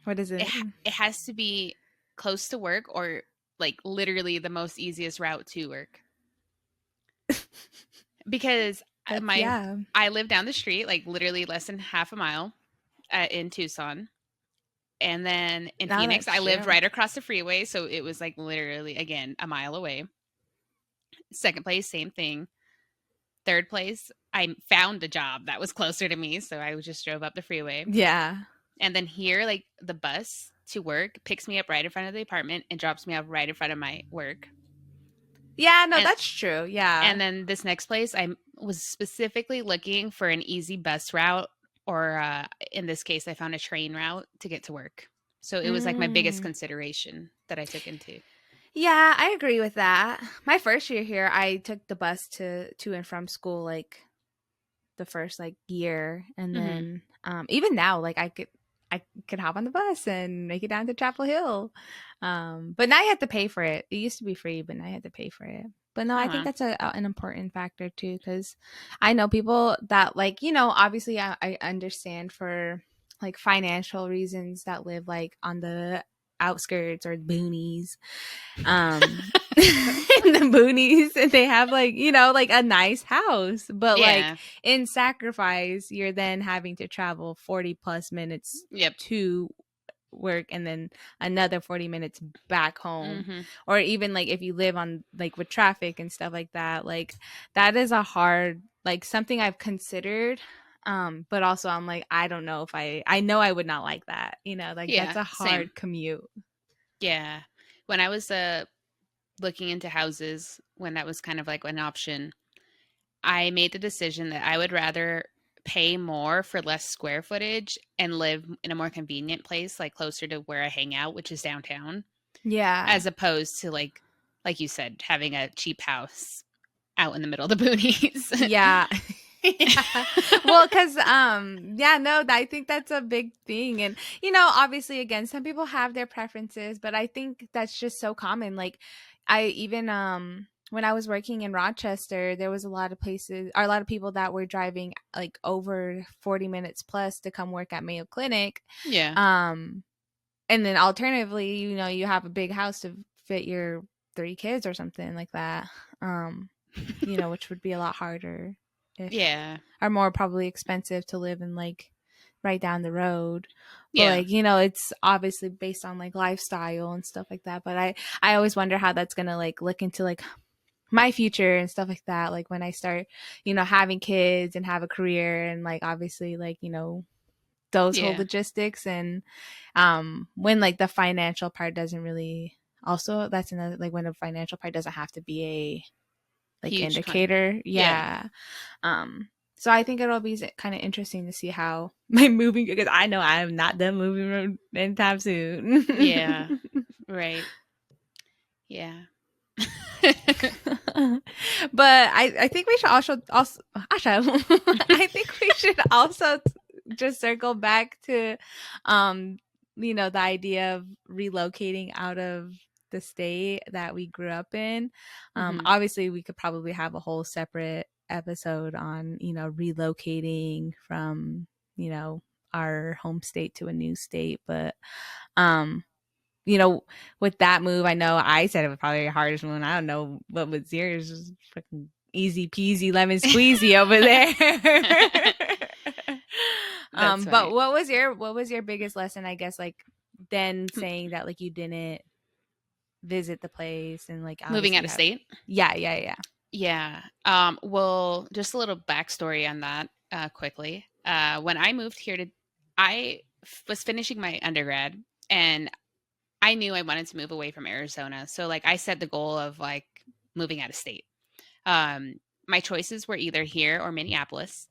What is it? It has to be close to work or like literally the most easiest route to work. Because Yeah. I live down the street, like literally less than half a mile in Tucson. And then in No, Phoenix, that's I lived true. right across the freeway. So it was like literally, again, a mile away. Second place, same thing. Third place, I found a job that was closer to me. So I just drove up the freeway. Yeah. And then here, like the bus to work picks me up right in front of the apartment and drops me off right in front of my work. Yeah, no, And, that's true. Yeah. and then this next place, I was specifically looking for an easy bus route, or in this case, I found a train route to get to work. So it was like my biggest consideration that I took into. Yeah, I agree with that. My first year here, I took the bus to and from school like the first like year, and then even now like I could hop on the bus and make it down to Chapel Hill. But now you have to pay for it. It used to be free, but now you have to pay for it. But no, I think that's an important factor too, because I know people that like, you know, obviously I understand for like financial reasons that live like on the outskirts or boonies in the boonies, and they have like, you know, like a nice house, but like in sacrifice you're then having to travel 40 plus minutes to work and then another 40 minutes back home. Or even like if you live on like with traffic and stuff like that, like that is a hard like something I've considered. But also I'm like, I don't know if I know I would not like that, you know, like that's a hard commute. Yeah. When I was looking into houses, when that was kind of like an option, I made the decision that I would rather pay more for less square footage and live in a more convenient place, like closer to where I hang out, which is downtown, Yeah. as opposed to like you said, having a cheap house out in the middle of the boonies. Yeah. Yeah. Well, because yeah, no, I think that's a big thing. And obviously, again, some people have their preferences, but I think that's just so common. Like, I even when I was working in Rochester, there was a lot of places or a lot of people that were driving like over 40 minutes plus to come work at Mayo Clinic. Yeah. And then alternatively, you have a big house to fit your 3 kids or something like that. Which would be a lot harder if Yeah. are more probably expensive to live in like right down the road. But Yeah. like, it's obviously based on like lifestyle and stuff like that. But I always wonder how that's gonna like look into like my future and stuff like that. Like when I start, having kids and have a career and like obviously like, those whole Yeah. logistics and when like the financial part doesn't really also that's another like when the financial part doesn't have to be a like Huge indicator. Yeah. So I think it'll be kind of interesting to see how my moving because I know I am not done moving anytime soon. Yeah. Right. Yeah. But I think we should also I think we should also just circle back to the idea of relocating out of the state that we grew up in. Obviously we could probably have a whole separate episode on relocating from our home state to a new state, but with that move, I know I said it was probably the hardest one. I don't know what was yours. Just freaking easy peasy lemon squeezy over there. But what was your biggest lesson, I guess, like then saying that like you didn't visit the place and like moving out of state? Yeah. Well, just a little backstory on that quickly. When I moved here I was finishing my undergrad and I knew I wanted to move away from Arizona. So like I set the goal of like moving out of state. My choices were either here or Minneapolis,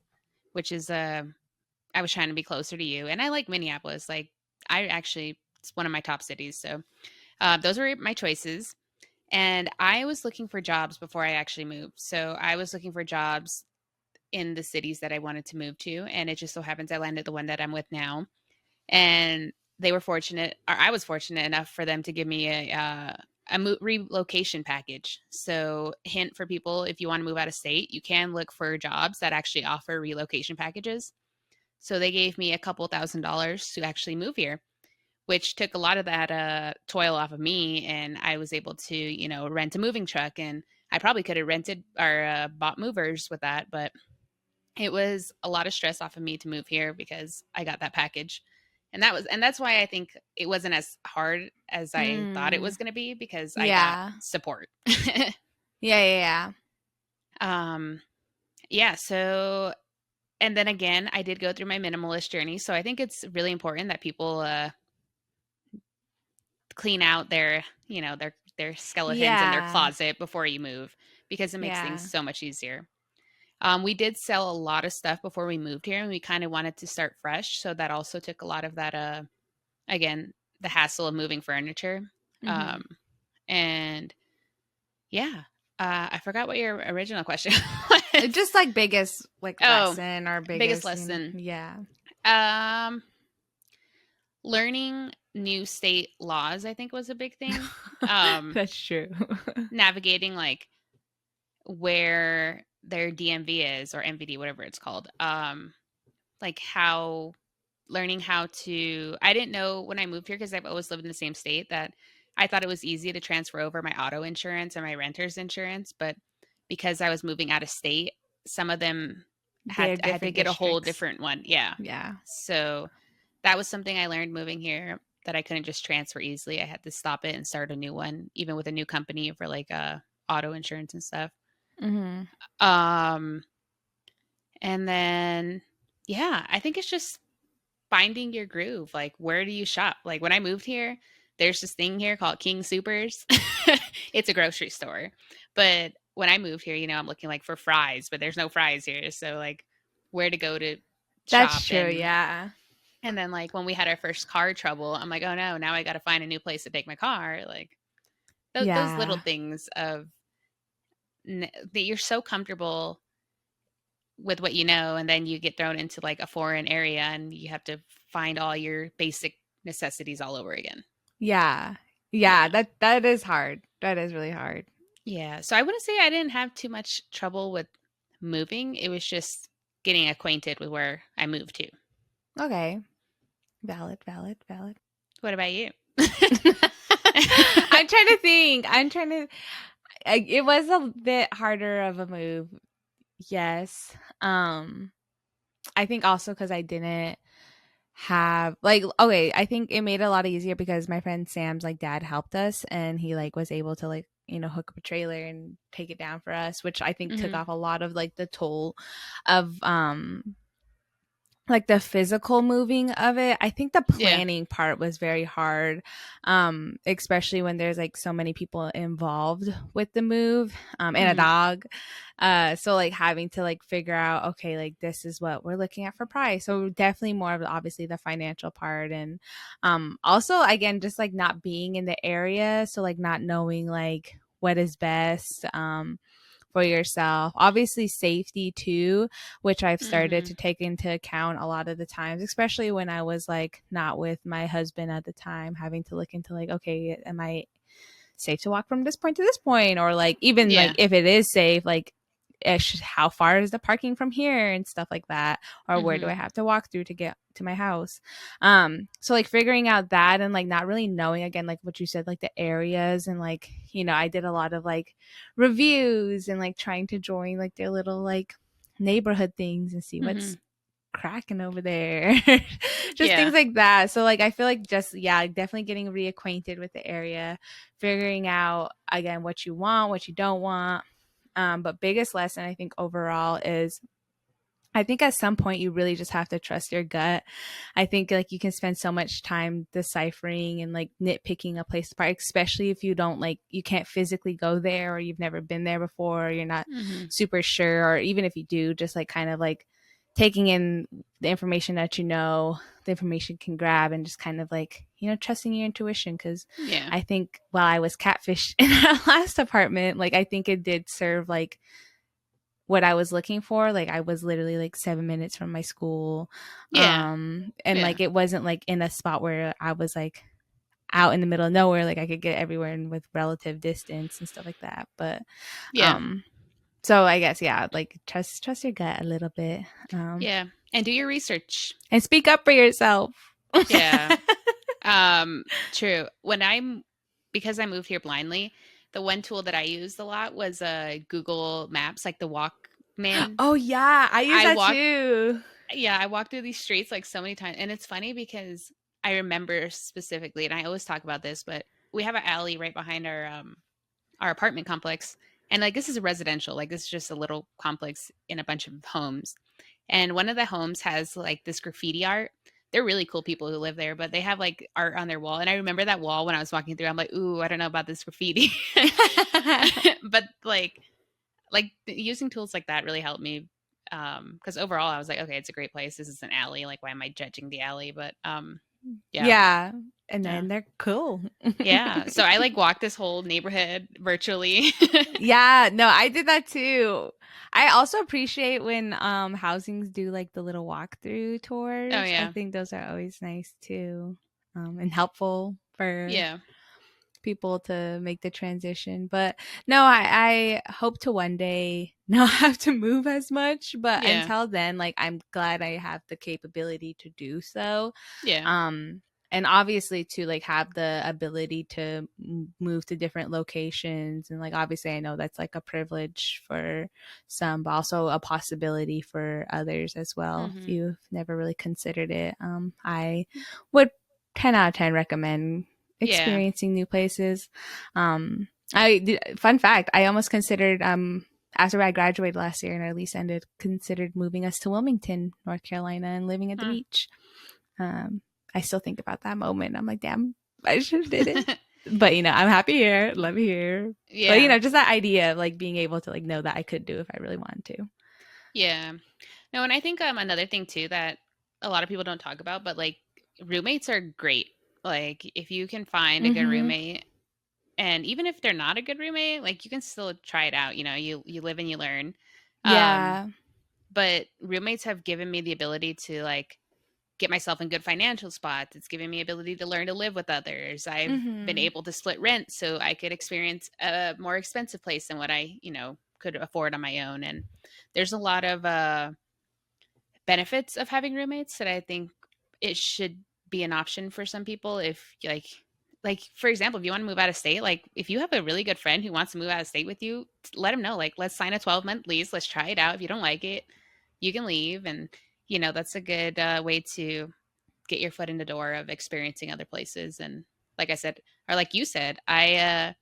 which is I was trying to be closer to you. And I like Minneapolis. Like it's one of my top cities. So those were my choices. And I was looking for jobs before I actually moved. So I was looking for jobs in the cities that I wanted to move to. And it just so happens I landed the one that I'm with now. And I was fortunate enough for them to give me a relocation package. So hint for people, if you want to move out of state, you can look for jobs that actually offer relocation packages. So they gave me a couple $1,000s to actually move here, which took a lot of that toil off of me. And I was able to, rent a moving truck. And I probably could have rented or bought movers with that, but it was a lot of stress off of me to move here because I got that package. And that's why I think it wasn't as hard as I thought it was going to be because I got support. Yeah. Yeah. So, and then again, I did go through my minimalist journey. So I think it's really important that people clean out their skeletons in their closet before you move because it makes things so much easier. We did sell a lot of stuff before we moved here and we kind of wanted to start fresh. So that also took a lot of that, again, the hassle of moving furniture. And yeah, I forgot what your original question was. Just like biggest like lesson or biggest lesson. Yeah. Learning new state laws, I think was a big thing. That's true. Navigating like where their DMV is or MVD, whatever it's called. Like learning how to, I didn't know when I moved here because I've always lived in the same state that I thought it was easy to transfer over my auto insurance and my renter's insurance. But because I was moving out of state, some of them had to get a whole different one. Yeah. So that was something I learned moving here that I couldn't just transfer easily. I had to stop it and start a new one, even with a new company for like auto insurance and stuff. And then, yeah, I think it's just finding your groove. Like, where do you shop? Like when I moved here, there's this thing here called King Supers. It's a grocery store. But when I moved here, I'm looking like for fries, but there's no fries here. So like, where to go to That's shop. true. Yeah. And then like when we had our first car trouble, I'm like, oh no, now I got to find a new place to take my car. Like those little Yeah. things of that you're so comfortable with what you know, and then you get thrown into like a foreign area and you have to find all your basic necessities all over again. Yeah. Yeah. That is hard. That is really hard. Yeah. So I wouldn't say I didn't have too much trouble with moving. It was just getting acquainted with where I moved to. Okay. Valid. What about you? I'm trying to think. It was a bit harder of a move. Yes. I think also because I didn't have like, okay, I think it made it a lot easier because my friend Sam's like dad helped us, and he like was able to like, you know, hook up a trailer and take it down for us, which I think took off a lot of like the toll of like the physical moving of it. I think the planning part was very hard, especially when there's like so many people involved with the move, and a dog. So like having to like figure out, okay, like this is what we're looking at for price. So definitely more of obviously the financial part, and also again just like not being in the area, so like not knowing like what is best for yourself. Obviously safety too, which I've started to take into account a lot of the times, especially when I was like not with my husband at the time, having to look into like, okay, am I safe to walk from this point to this point? Or like even like if it is safe, like how far is the parking from here and stuff like that, or where do I have to walk through to get to my house? So like figuring out that, and like not really knowing, again, like what you said, like the areas, and like, you know, I did a lot of like reviews and like trying to join like their little like neighborhood things and see what's cracking over there. Just things like that. So like I feel like just definitely getting reacquainted with the area, figuring out again what you want, what you don't want. But biggest lesson I think overall is, I think at some point you really just have to trust your gut. I think like you can spend so much time deciphering and like nitpicking a place apart, especially if you don't like, you can't physically go there, or you've never been there before, or you're not super sure, or even if you do, just like kind of like taking in the information that you know, the information can grab, and just kind of like, you know, trusting your intuition. Because I think while I was catfished in our last apartment, like I think it did serve like what I was looking for. Like I was literally like 7 minutes from my school. And like it wasn't like in a spot where I was like out in the middle of nowhere, like I could get everywhere and with relative distance and stuff like that. But so I guess like trust your gut a little bit. And do your research and speak up for yourself. True. Because I moved here blindly, the one tool that I used a lot was Google Maps, like the Walkman. Oh yeah, I use that too. Yeah, I walked through these streets like so many times, and it's funny because I remember specifically, and I always talk about this, but we have an alley right behind our apartment complex, and like this is a residential, like this is just a little complex in a bunch of homes, and one of the homes has like this graffiti art. They're really cool people who live there, but they have like art on their wall. And I remember that wall when I was walking through, I'm like, ooh, I don't know about this graffiti. But like using tools like that really helped me. Because overall I was like, okay, it's a great place. This is an alley. Like, why am I judging the alley? But and then they're cool. So I like walked this whole neighborhood virtually. No, I did that too. I also appreciate when housings do like the little walkthrough tours. I think those are always nice too, and helpful for people to make the transition. But no, I hope to one day not have to move as much, but until then, like I'm glad I have the capability to do so. And obviously to like have the ability to move to different locations, and like obviously I know that's like a privilege for some, but also a possibility for others as well. If you've never really considered it, I would 10 out of 10 recommend experiencing new places. Fun fact, I almost considered after I graduated last year and our lease ended, considered moving us to Wilmington, North Carolina, and living at the beach. I still think about that moment. I'm like, damn, I should have did it. But, you know, I'm happy here. Love here. Yeah. But, you know, just that idea of like being able to like know that I could do if I really wanted to. Yeah. No, and I think another thing too that a lot of people don't talk about, but like roommates are great. Like if you can find a good Mm-hmm. roommate, and even if they're not a good roommate, like you can still try it out. You live and you learn. Um, Yeah. but roommates have given me the ability to like get myself in good financial spots. It's given me ability to learn to live with others. I've been Mm-hmm. able to split rent so I could experience a more expensive place than what I, could afford on my own. And there's a lot of benefits of having roommates that I think it should be an option for some people if like for example, if you want to move out of state, like if you have a really good friend who wants to move out of state with you, let him know, like let's sign a 12-month lease, let's try it out. If you don't like it, you can leave. And that's a good way to get your foot in the door of experiencing other places. And like I said, or like you said, I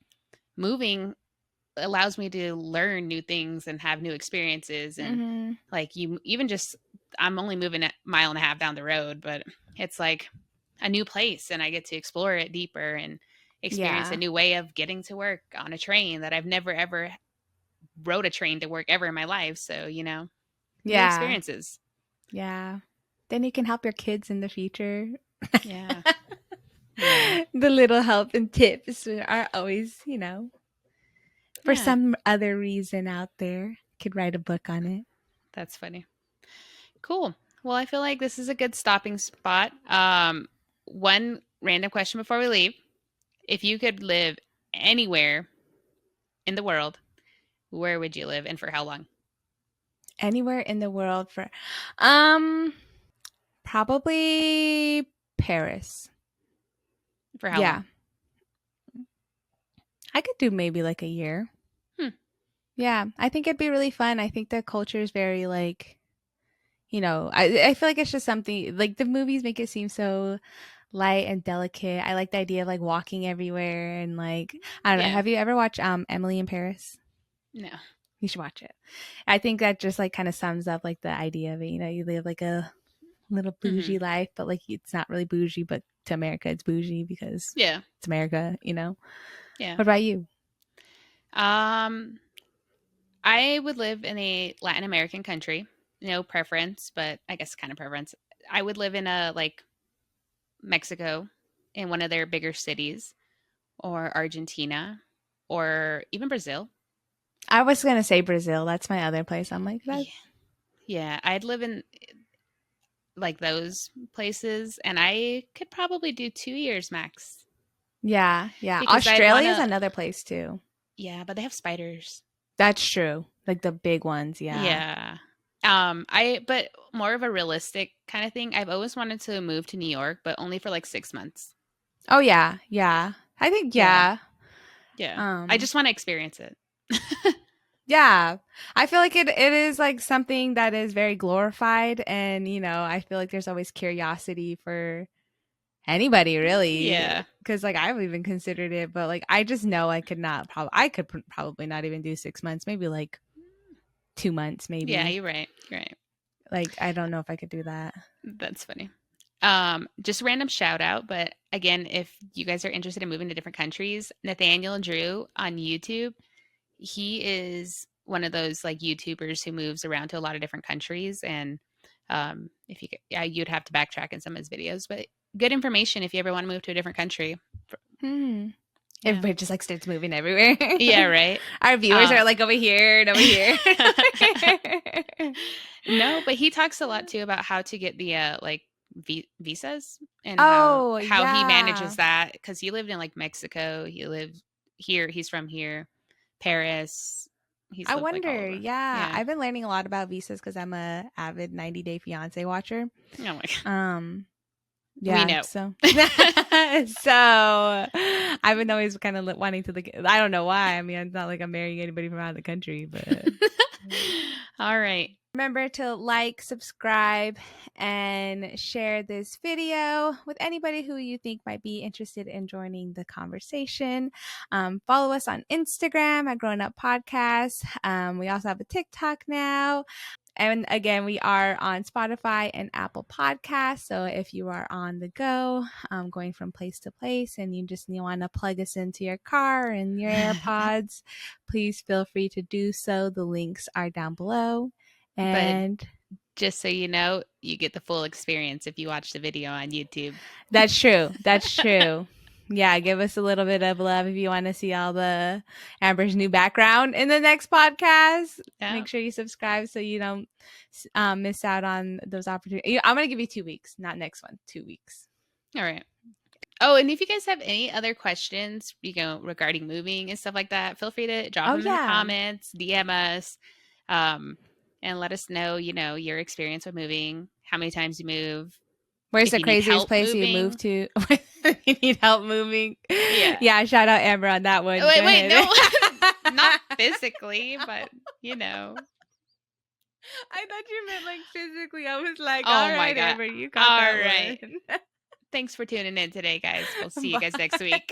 moving allows me to learn new things and have new experiences. And Mm-hmm. like you even just I'm only moving a mile and a half down the road, but it's like a new place and I get to explore it deeper and experience a Yeah. new way of getting to work on a train that I've never ever rode a train to work ever in my life. So, new Yeah. experiences. Yeah. Then you can help your kids in the future. Yeah. Yeah. The little help and tips are always, for Yeah. some other reason out there. Could write a book on it. That's funny. Cool. Well, I feel like this is a good stopping spot. One random question before we leave. If you could live anywhere in the world, where would you live and for how long? Anywhere in the world for um probably Paris. For how long? Yeah. I could do maybe like a year. Hmm. Yeah. I think it'd be really fun. I think the culture is very like, I feel like it's just something like the movies make it seem so light and delicate. I like the idea of like walking everywhere and like I don't know. Yeah. Have you ever watched Emily in Paris? No. You should watch it. I think that just like kind of sums up like the idea of it. You live like a little Hmm. bougie life, but like it's not really bougie, but to America it's bougie because Yeah. it's America. Yeah. What about you? Um, I would live in a Latin American country. No preference, but I guess kind of preference. I would live in a like Mexico in one of their bigger cities or Argentina or even Brazil. I was gonna say Brazil. That's my other place. I'm like that. Yeah. Yeah, I'd live in like those places and I could probably do 2 years max Yeah, yeah. because I'd want Australia is to. another place too. Yeah, but they have spiders. That's true. Like the big ones. Yeah. Yeah. But more of a realistic kind of thing. I've always wanted to move to New York, but only for like 6 months. Oh yeah, yeah. I think Yeah. yeah. Yeah. I Um just want to experience it. yeah. I feel like it is like something that is very glorified and I feel like there's always curiosity for anybody really Yeah. because like I've even considered it but like I just know I could not probably not even do 6 months, maybe like 2 months Yeah, maybe. you're right. You're right. Like I don't know if I could do that. That's funny. Just random shout out, but again, if you guys are interested in moving to different countries, Nathaniel Drew on YouTube, he is one of those like YouTubers who moves around to a lot of different countries. And if you could, yeah, you'd have to backtrack in some of his videos, but good information if you ever want to move to a different country. Hmm. Yeah. Everybody just like starts moving everywhere. Yeah, right. Our viewers are like over here and over here. No, but he talks a lot too about how to get the like visas and Oh, how he yeah. manages that because he lived in like Mexico. He lived here. He's from here, Paris. He's I lived like all wonder. over. Yeah. Yeah. I've been learning a lot about visas because I'm a avid 90 Day Fiance watcher. Oh my god. Um, We yeah. know. So, so I've been always kind of wanting to look. I don't know why. I mean, it's not like I'm marrying anybody from out of the country, but All right. remember to like, subscribe, and share this video with anybody who you think might be interested in joining the conversation. Follow us on Instagram at Growin Up Podcast. We also have a TikTok now. And again, we are on Spotify and Apple Podcasts. So if you are on the go, going from place to place, and you just want to plug us into your car and your AirPods, please feel free to do so. The links are down below. But And Just so you know, you get the full experience if you watch the video on YouTube. That's true. That's true. Yeah, give us a little bit of love if you want to see all the Amber's new background in the next podcast. Yeah. Make sure you subscribe so you don't miss out on those opportunities. I'm going to give you 2 weeks, not next one, 2 weeks. All right. Oh, and if you guys have any other questions, regarding moving and stuff like that, feel free to drop them in the comments, DM us, and let us know, your experience with moving, how many times you move. Where's the craziest place you moved to? You need help moving? Yeah, shout out Amber on that one. Wait, no. Not physically, but, I thought you meant like physically. I was like, oh all my right, God. Amber, you got that right. one. Thanks for tuning in today, guys. We'll see you guys next week.